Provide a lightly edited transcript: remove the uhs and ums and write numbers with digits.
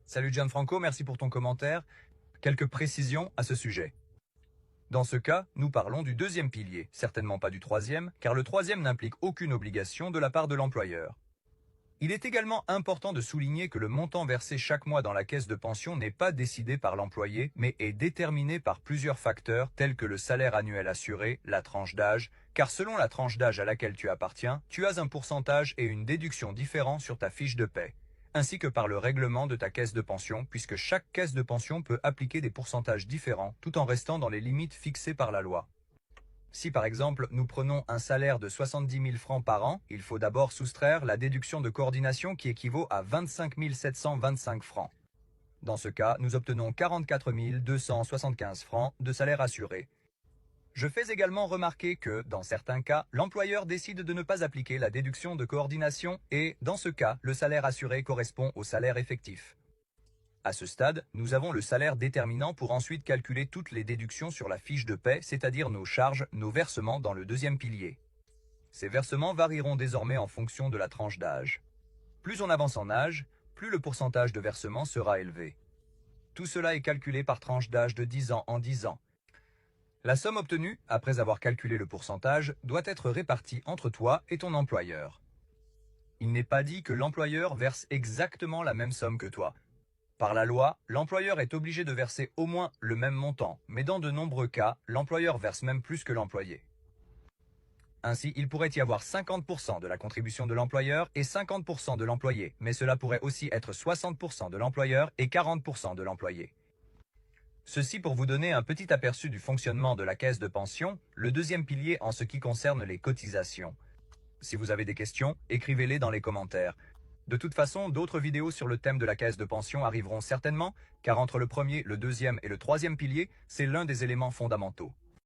Salut Gianfranco, merci pour ton commentaire. Quelques précisions à ce sujet. Dans ce cas, nous parlons du deuxième pilier, certainement pas du troisième, car le troisième n'implique aucune obligation de la part de l'employeur. Il est également important de souligner que le montant versé chaque mois dans la caisse de pension n'est pas décidé par l'employé, mais est déterminé par plusieurs facteurs tels que le salaire annuel assuré, la tranche d'âge, car selon la tranche d'âge à laquelle tu appartiens, tu as un pourcentage et une déduction différents sur ta fiche de paie, ainsi que par le règlement de ta caisse de pension, puisque chaque caisse de pension peut appliquer des pourcentages différents tout en restant dans les limites fixées par la loi. Si par exemple nous prenons un salaire de 70 000 francs par an, il faut d'abord soustraire la déduction de coordination qui équivaut à 25 725 francs. Dans ce cas, nous obtenons 44 275 francs de salaire assuré. Je fais également remarquer que, dans certains cas, l'employeur décide de ne pas appliquer la déduction de coordination et, dans ce cas, le salaire assuré correspond au salaire effectif. À ce stade, nous avons le salaire déterminant pour ensuite calculer toutes les déductions sur la fiche de paie, c'est-à-dire nos charges, nos versements dans le deuxième pilier. Ces versements varieront désormais en fonction de la tranche d'âge. Plus on avance en âge, plus le pourcentage de versement sera élevé. Tout cela est calculé par tranche d'âge de 10 ans en 10 ans. La somme obtenue, après avoir calculé le pourcentage, doit être répartie entre toi et ton employeur. Il n'est pas dit que l'employeur verse exactement la même somme que toi. Par la loi, l'employeur est obligé de verser au moins le même montant, mais dans de nombreux cas, l'employeur verse même plus que l'employé. Ainsi, il pourrait y avoir 50% de la contribution de l'employeur et 50% de l'employé, mais cela pourrait aussi être 60% de l'employeur et 40% de l'employé. Ceci pour vous donner un petit aperçu du fonctionnement de la caisse de pension, le deuxième pilier en ce qui concerne les cotisations. Si vous avez des questions, écrivez-les dans les commentaires. De toute façon, d'autres vidéos sur le thème de la caisse de pension arriveront certainement, car entre le premier, le deuxième et le troisième pilier, c'est l'un des éléments fondamentaux.